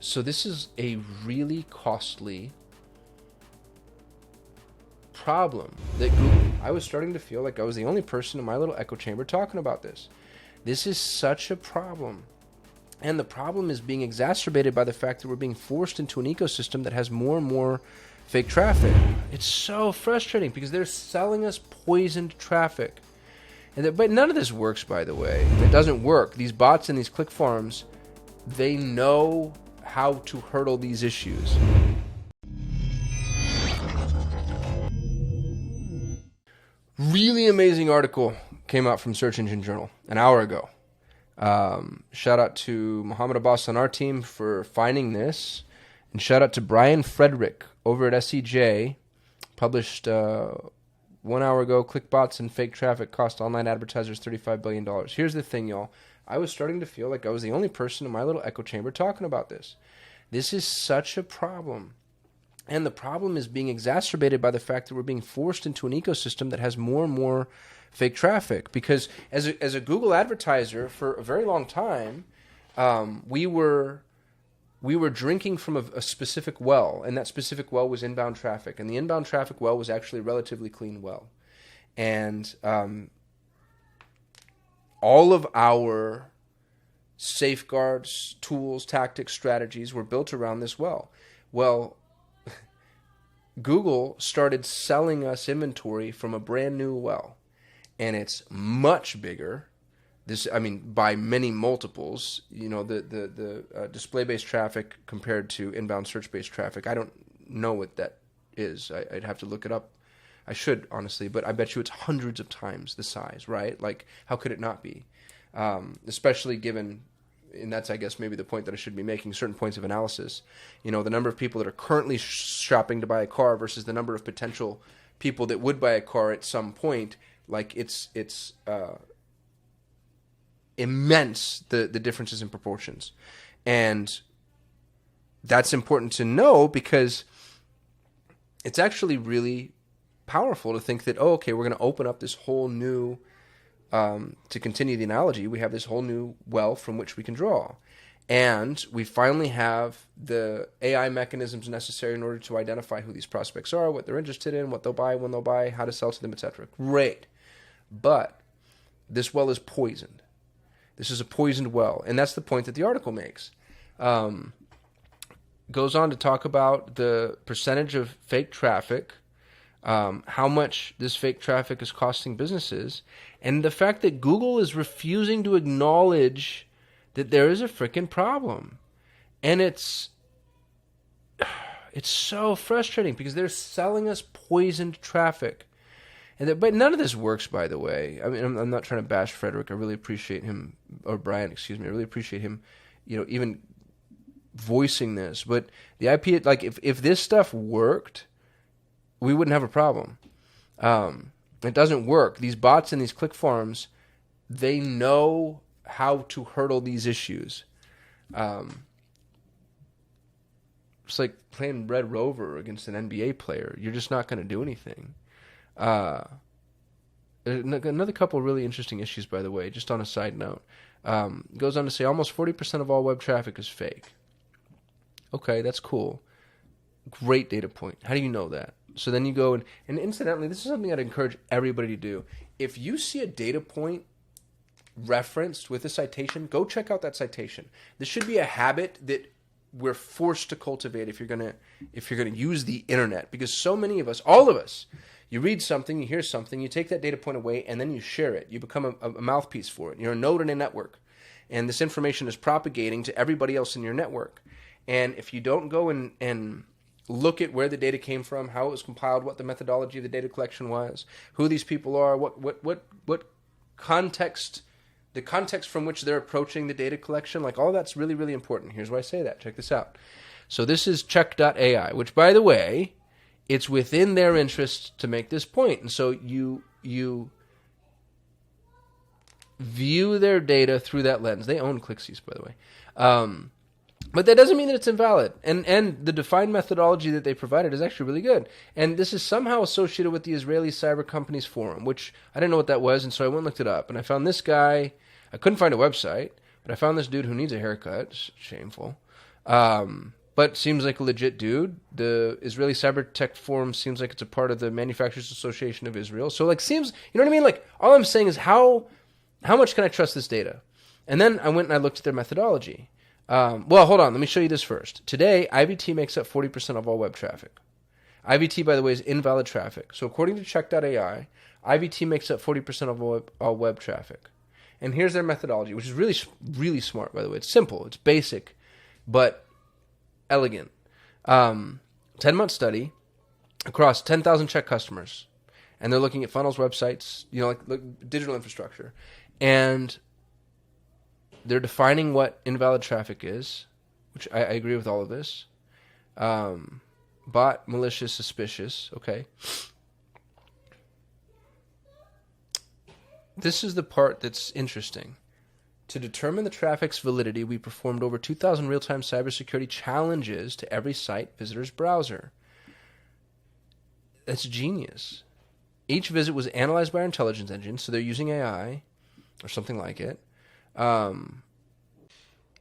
So this is a really costly problem that Google... I was starting to feel like I was the only person in my little echo chamber talking about this. This is such a problem. And the problem is being exacerbated by the fact that we're being forced into an ecosystem that has more and more fake traffic. It's so frustrating because they're selling us poisoned traffic. But none of this works, by the way. It doesn't work. These bots and these click farms, they know how to hurdle these issues. Really amazing article came out from SearchEngine Journal an hour ago. Shout out to Muhammad Abbas on our team for finding this. And shout out to Brian Frederick over at SEJ. Published 1 hour ago, clickbots and fake traffic cost online advertisers $35 billion. Here's the thing, y'all. I was starting to feel like I was the only person in my little echo chamber talking about this. This is such a problem. And the problem is being exacerbated by the fact that we're being forced into an ecosystem that has more and more fake traffic. Because as a Google advertiser for a very long time, we were drinking from a specific well, and that specific well was inbound traffic. And the inbound traffic well was actually a relatively clean well. And all of our safeguards, tools, tactics, strategies were built around this well. Well, Google started selling us inventory from a brand new well, and it's much bigger. By many multiples. You know, the display-based traffic compared to inbound search-based traffic. I don't know what that is. I'd have to look it up. I should, honestly, but I bet you it's hundreds of times the size, right? Like, how could it not be? Especially given, and that's, I guess, maybe the point that I should be making, certain points of analysis. You know, the number of people that are currently shopping to buy a car versus the number of potential people that would buy a car at some point. Like, it's immense, the differences in proportions. And that's important to know because it's actually really powerful to think that, oh, okay, we're going to open up this whole new, to continue the analogy, we have this whole new well from which we can draw. And we finally have the AI mechanisms necessary in order to identify who these prospects are, what they're interested in, what they'll buy, when they'll buy, how to sell to them, etc. Great. But this well is poisoned. This is a poisoned well. And that's the point that the article makes. Goes on to talk about the percentage of fake traffic, how much this fake traffic is costing businesses, and the fact that Google is refusing to acknowledge that there is a freaking problem. And it's so frustrating because they're selling us poisoned traffic. But none of this works, by the way. I mean, I'm not trying to bash Frederick. I really appreciate him, or Brian, excuse me. I really appreciate him, even voicing this. But the IP, like, if this stuff worked, we wouldn't have a problem. It doesn't work. These bots and these click farms, they know how to hurdle these issues. It's like playing Red Rover against an NBA player. You're just not going to do anything. Another couple of really interesting issues, by the way, just on a side note. Goes on to say almost 40% of all web traffic is fake. Okay, that's cool. Great data point. How do you know that? So then you go and incidentally, this is something I'd encourage everybody to do. If you see a data point referenced with a citation, go check out that citation. This should be a habit that we're forced to cultivate if you're gonna use the internet, because so many of us, all of us, you read something, you hear something, you take that data point away, and then you share it. You become a mouthpiece for it. You're a node in a network, and this information is propagating to everybody else in your network. And if you don't go and look at where the data came from, how it was compiled, what the methodology of the data collection was, who these people are, what context, the context from which they're approaching the data collection, like all that's really, really important. Here's why I say that. Check this out. So this is check.ai, which, by the way, it's within their interest to make this point. And so you view their data through that lens. They own ClickSees, by the way. But that doesn't mean that it's invalid. And the defined methodology that they provided is actually really good. And this is somehow associated with the Israeli Cyber Companies Forum, which I didn't know what that was, and so I went and looked it up. And I found this guy. I couldn't find a website, but I found this dude who needs a haircut. It's shameful. But seems like a legit dude. The Israeli Cyber Tech Forum seems like it's a part of the Manufacturers Association of Israel. So like seems, you know what I mean? Like all I'm saying is how much can I trust this data? And then I went and I looked at their methodology. Well, hold on. Let me show you this first. Today, IVT makes up 40% of all web traffic. IVT, by the way, is invalid traffic. So according to Check.ai, IVT makes up 40% of all web traffic. And here's their methodology, which is really, really smart, by the way. It's simple. It's basic, but elegant. 10-month study across 10,000 check customers. And they're looking at funnels, websites, like digital infrastructure. And they're defining what invalid traffic is, which I agree with all of this. Bot, malicious, suspicious. Okay. This is the part that's interesting. To determine the traffic's validity, we performed over 2,000 real-time cybersecurity challenges to every site visitor's browser. That's genius. Each visit was analyzed by our intelligence engine, so they're using AI or something like it.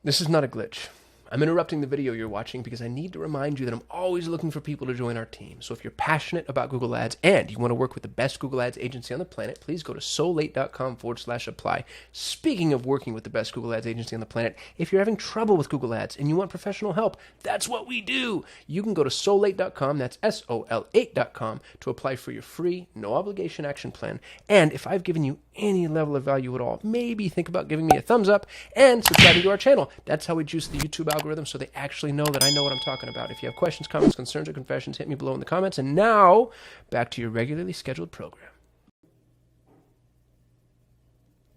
This is not a glitch. I'm interrupting the video you're watching because I need to remind you that I'm always looking for people to join our team. So if you're passionate about Google Ads and you want to work with the best Google Ads agency on the planet, please go to solate.com/apply. Speaking of working with the best Google Ads agency on the planet, if you're having trouble with Google Ads and you want professional help, that's what we do. You can go to solate.com, that's SOL8.com, to apply for your free, no obligation action plan. And if I've given you any level of value at all, maybe think about giving me a thumbs up and subscribing to our channel. That's how we juice the YouTube algorithm so they actually know that I know what I'm talking about. If you have questions, comments, concerns, or confessions, hit me below in the comments. And now, back to your regularly scheduled program.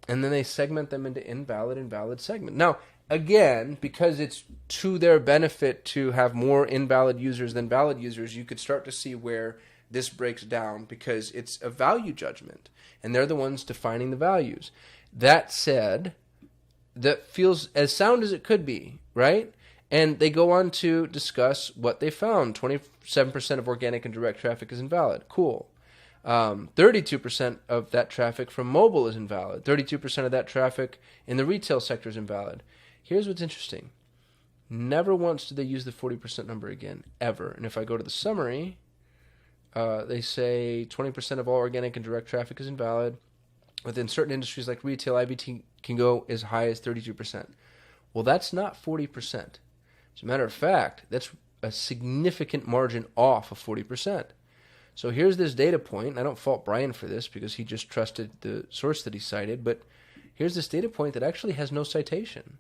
And then they segment them into invalid and valid segment. Now, again, because it's to their benefit to have more invalid users than valid users, you could start to see where this breaks down because it's a value judgment, and they're the ones defining the values. That said, that feels as sound as it could be, right? And they go on to discuss what they found. 27% of organic and direct traffic is invalid. Cool. 32% of that traffic from mobile is invalid. 32% of that traffic in the retail sector is invalid. Here's what's interesting. Never once did they use the 40% number again, ever. And if I go to the summary, they say 20% of all organic and direct traffic is invalid. Within certain industries like retail, IVT can go as high as 32%. Well, that's not 40%. As a matter of fact, that's a significant margin off of 40%. So here's this data point, and I don't fault Brian for this because he just trusted the source that he cited, but here's this data point that actually has no citation.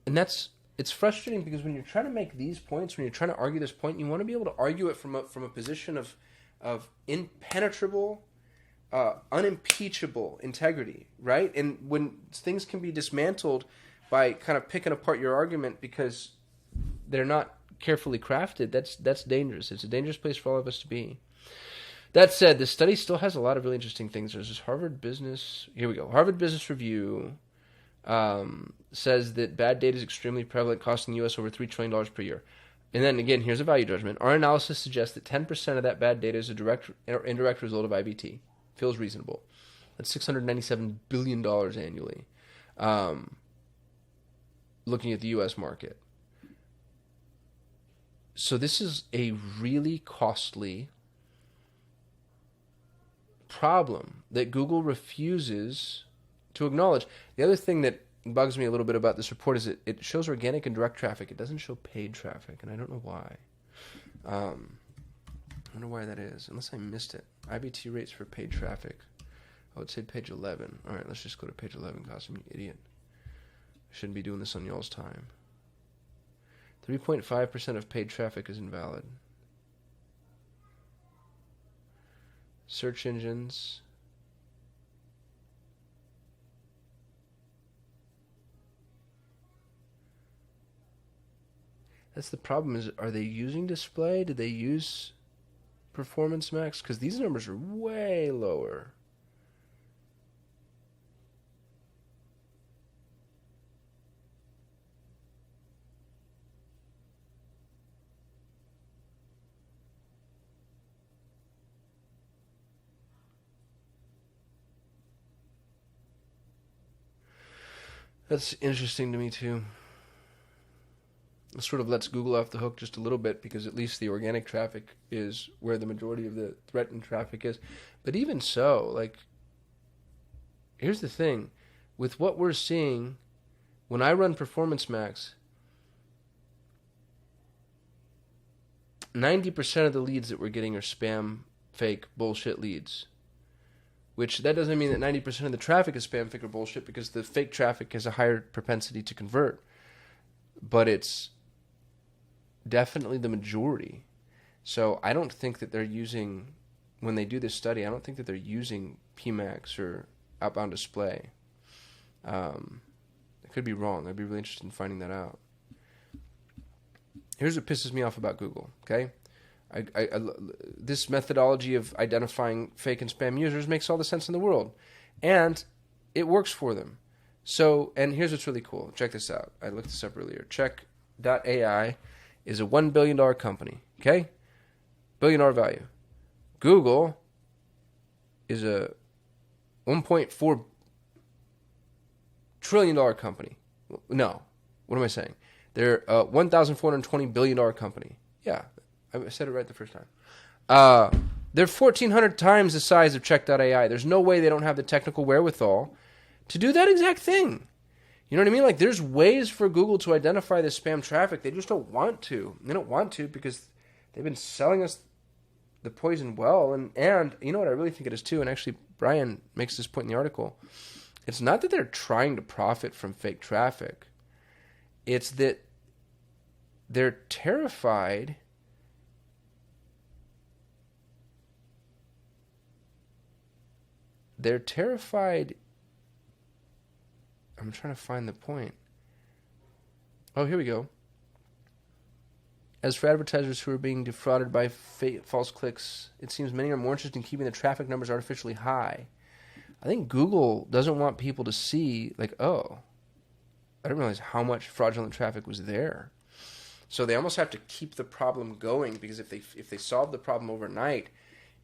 And it's frustrating because when you're trying to make these points, when you're trying to argue this point, you want to be able to argue it from a position of impenetrable, unimpeachable integrity, right? And when things can be dismantled by kind of picking apart your argument because they're not carefully crafted, that's dangerous. It's a dangerous place for all of us to be. That said, the study still has a lot of really interesting things. There's this Harvard Business Review says that bad data is extremely prevalent, costing the U.S. over $3 trillion per year. And then again, here's a value judgment. Our analysis suggests that 10% of that bad data is a direct or indirect result of IVT. Feels reasonable. That's $697 billion annually. Looking at the U.S. market. So this is a really costly problem that Google refuses to acknowledge. The other thing that bugs me a little bit about this report is it shows organic and direct traffic. It doesn't show paid traffic, and I don't know why. I wonder why that is, unless I missed it. IVT rates for paid traffic. I would say page 11. All right, let's just go to page 11, Kasim, you idiot. I shouldn't be doing this on y'all's time. 3.5% of paid traffic is invalid. Search engines. That's the problem, is are they using display? Did they use Performance Max? Because these numbers are way lower. That's interesting to me too. sort of lets Google off the hook just a little bit, because at least the organic traffic is where the majority of the threatened traffic is. But even so, like, here's the thing. With what we're seeing, when I run Performance Max, 90% of the leads that we're getting are spam, fake, bullshit leads. Which, that doesn't mean that 90% of the traffic is spam, fake, or bullshit, because the fake traffic has a higher propensity to convert. But it's definitely the majority. So I don't think that they're using, when they do this study, I don't think that they're using PMAX or outbound display. I could be wrong. I'd be really interested in finding that out. Here's what pisses me off about Google, okay? This methodology of identifying fake and spam users makes all the sense in the world. And it works for them. So, and here's what's really cool. Check this out. I looked this up earlier. Check.ai is a $1 billion company, okay? $1 billion value. Google is a $1.4 trillion company. No. What am I saying? They're a $1,420 billion company. Yeah, I said it right the first time. They're 1,400 times the size of Check.ai. There's no way they don't have the technical wherewithal to do that exact thing. You know what I mean? Like, there's ways for Google to identify this spam traffic. They just don't want to. They don't want to because they've been selling us the poison well. And you know what I really think it is too, and actually Brian makes this point in the article. It's not that they're trying to profit from fake traffic. It's that they're terrified I'm trying to find the point. Oh, here we go. As for advertisers who are being defrauded by false clicks, it seems many are more interested in keeping the traffic numbers artificially high. I think Google doesn't want people to see, like, oh, I didn't realize how much fraudulent traffic was there. So they almost have to keep the problem going, because if they solve the problem overnight,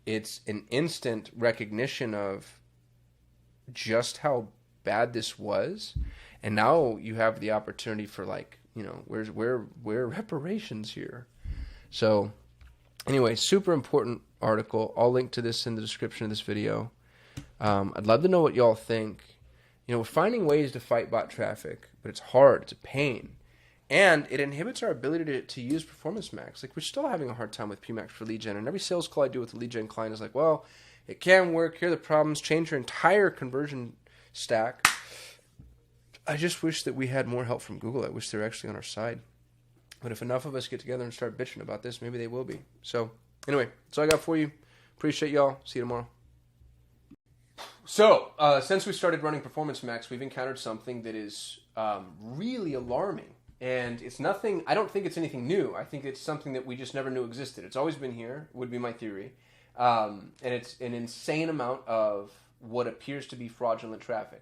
it's an instant recognition of just how bad this was, and now you have the opportunity for, like, you know, where reparations here. So anyway, super important article. I'll link to this in the description of this video. I'd love to know what y'all think. You know, we're finding ways to fight bot traffic, but it's hard. It's a pain. And it inhibits our ability to use Performance Max. Like, we're still having a hard time with PMax for lead gen. And every sales call I do with a lead gen client is like, well, it can work. Here are the problems. Change your entire conversion stack. I just wish that we had more help from Google. I wish they were actually on our side. But if enough of us get together and start bitching about this, maybe they will be. So anyway, that's all I got for you. Appreciate y'all. See you tomorrow. So, since we started running Performance Max, we've encountered something that is really alarming. And it's nothing, I don't think it's anything new. I think it's something that we just never knew existed. It's always been here, would be my theory. And it's an insane amount of what appears to be fraudulent traffic.